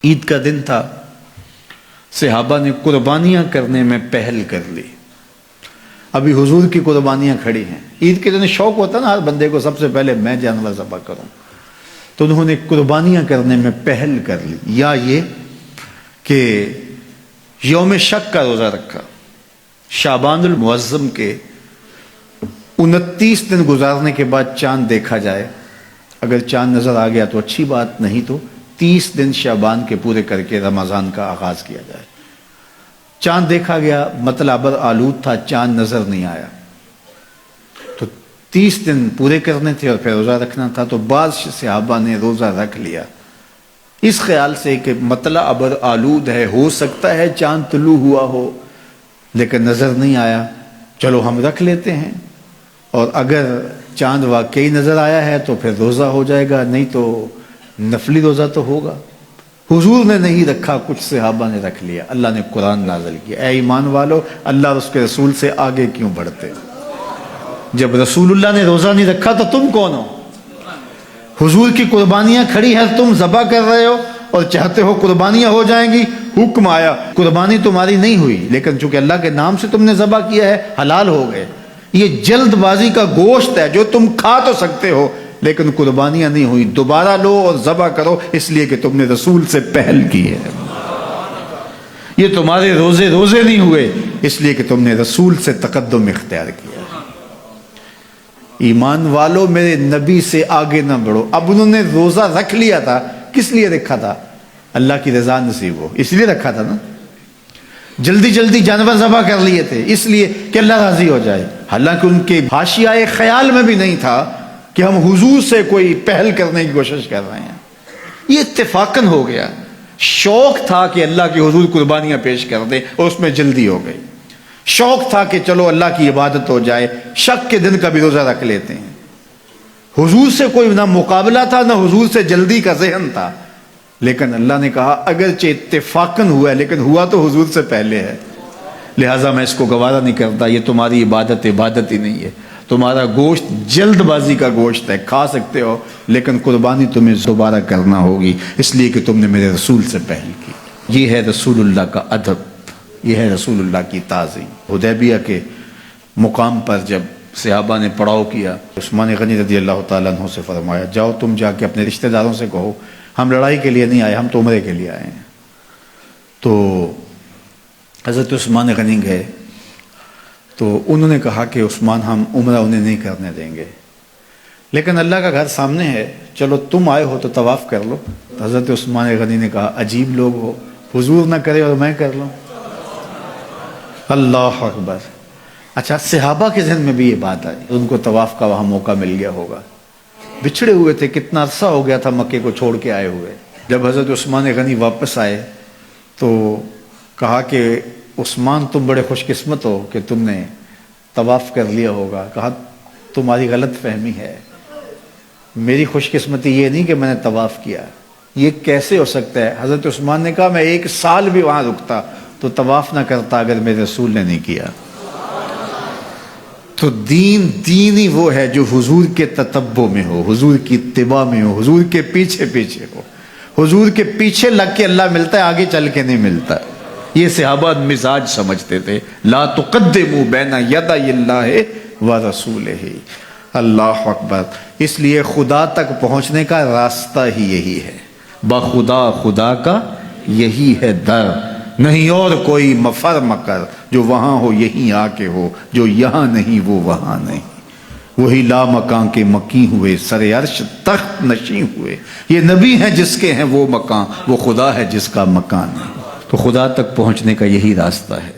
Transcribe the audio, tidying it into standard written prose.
عید کا دن تھا، صحابہ نے قربانیاں کرنے میں پہل کر لی۔ ابھی حضور کی قربانیاں کھڑی ہیں۔ عید کے دن شوق ہوتا نا ہر بندے کو، سب سے پہلے میں جانور ذبح کروں، تو انہوں نے قربانیاں کرنے میں پہل کر لی، یا یہ کہ یوم شک کا روزہ رکھا، شعبان المعظم کے 29 دن گزارنے کے بعد چاند دیکھا جائے، اگر چاند نظر آ گیا تو اچھی بات، نہیں تو 30 دن شعبان کے پورے کر کے رمضان کا آغاز کیا جائے۔ چاند دیکھا گیا، مطلع ابر آلود تھا، چاند نظر نہیں آیا، تو 30 دن پورے کرنے تھے اور پھر روزہ رکھنا تھا، تو بعض صحابہ نے روزہ رکھ لیا اس خیال سے کہ مطلع ابر آلود ہے، ہو سکتا ہے چاند طلوع ہوا ہو لیکن نظر نہیں آیا، چلو ہم رکھ لیتے ہیں، اور اگر چاند واقعی نظر آیا ہے تو پھر روزہ ہو جائے گا، نہیں تو نفلی روزہ تو ہوگا۔ حضور نے نہیں رکھا، کچھ صحابہ نے رکھ لیا۔ اللہ نے قرآن نازل کیا، اے ایمان والو اللہ اور اس کے رسول سے آگے کیوں بڑھتے؟ جب رسول اللہ نے روزہ نہیں رکھا تو تم کون ہو؟ حضور کی قربانیاں کھڑی ہیں، تم ذبح کر رہے ہو اور چاہتے ہو قربانیاں ہو جائیں گی، حکم آیا، قربانی تمہاری نہیں ہوئی لیکن چونکہ اللہ کے نام سے تم نے ذبح کیا ہے، حلال ہو گئے۔ یہ جلد بازی کا گوشت ہے جو تم کھا تو سکتے ہو لیکن قربانیاں نہیں ہوئی، دوبارہ لو اور ذبح کرو، اس لیے کہ تم نے رسول سے پہل کی ہے۔ یہ تمہارے روزے نہیں ہوئے اس لیے کہ تم نے رسول سے تقدم اختیار کیا۔ ایمان والو میرے نبی سے آگے نہ بڑھو۔ اب انہوں نے روزہ رکھ لیا تھا، کس لیے رکھا تھا؟ اللہ کی رضا نصیب ہو، اس لیے رکھا تھا نا۔ جلدی جلدی جانور ذبح کر لیے تھے اس لیے کہ اللہ راضی ہو جائے، حالانکہ ان کے حاشیۂ خیال میں بھی نہیں تھا کہ ہم حضور سے کوئی پہل کرنے کی کوشش کر رہے ہیں۔ یہ اتفاقاً ہو گیا، شوق تھا کہ اللہ کے حضور قربانیاں پیش کر دیں اور اس میں جلدی ہو گئی۔ شوق تھا کہ چلو اللہ کی عبادت ہو جائے، شک کے دن کا بھی روزہ رکھ لیتے ہیں۔ حضور سے کوئی نہ مقابلہ تھا نہ حضور سے جلدی کا ذہن تھا، لیکن اللہ نے کہا اگرچہ اتفاقاً ہوا ہے لیکن ہوا تو حضور سے پہلے ہے، لہٰذا میں اس کو گوارا نہیں کرتا۔ یہ تمہاری عبادت ہی نہیں ہے، تمہارا گوشت جلد بازی کا گوشت ہے، کھا سکتے ہو لیکن قربانی تمہیں دوبارہ کرنا ہوگی، اس لیے کہ تم نے میرے رسول سے پہل کی۔ یہ ہے رسول اللہ کا ادب، یہ ہے رسول اللہ کی تعظیم۔ حدیبیہ کے مقام پر جب صحابہ نے پڑاؤ کیا، عثمان غنی رضی اللہ تعالیٰ عنہ سے فرمایا جاؤ تم جا کے اپنے رشتہ داروں سے کہو ہم لڑائی کے لیے نہیں آئے، ہم تو عمرے کے لیے آئے ہیں۔ تو حضرت عثمان غنی گئے تو انہوں نے کہا کہ عثمان ہم عمرہ انہیں نہیں کرنے دیں گے، لیکن اللہ کا گھر سامنے ہے، چلو تم آئے ہو تو طواف کر لو۔ حضرت عثمان غنی نے کہا عجیب لوگ ہو، حضور نہ کرے اور میں کر لوں۔ اللہ اکبر۔ اچھا، صحابہ کے ذہن میں بھی یہ بات آئی، ان کو طواف کا وہاں موقع مل گیا ہوگا، بچھڑے ہوئے تھے، کتنا عرصہ ہو گیا تھا مکے کو چھوڑ کے آئے ہوئے۔ جب حضرت عثمان غنی واپس آئے تو کہا کہ عثمان تم بڑے خوش قسمت ہو کہ تم نے طواف کر لیا ہوگا۔ کہا تمہاری غلط فہمی ہے، میری خوش قسمتی یہ نہیں کہ میں نے طواف کیا، یہ کیسے ہو سکتا ہے؟ حضرت عثمان نے کہا میں 1 سال بھی وہاں رکتا تو طواف نہ کرتا اگر میرے رسول نے نہیں کیا۔ تو دین ہی وہ ہے جو حضور کے تتبع میں ہو، حضور کی اتباع میں ہو، حضور کے پیچھے ہو۔ حضور کے پیچھے لگ کے اللہ ملتا ہے، آگے چل کے نہیں ملتا۔ یہ صحابہ مزاج سمجھتے تھے، لا تقدموا بین یدی اللہ ورسولہ۔ اللہ اکبر۔ اس لیے خدا تک پہنچنے کا راستہ ہی یہی ہے، خدا کا یہی ہے در، نہیں اور کوئی مفر مکر، جو وہاں ہو یہیں آ کے ہو، جو یہاں نہیں وہ وہاں نہیں۔ وہی لا مکان کے مکی ہوئے، سر عرش تخت نشیں ہوئے۔ یہ نبی ہیں جس کے ہیں وہ مکان، وہ خدا ہے جس کا مکان ہے۔ تو خدا تک پہنچنے کا یہی راستہ ہے۔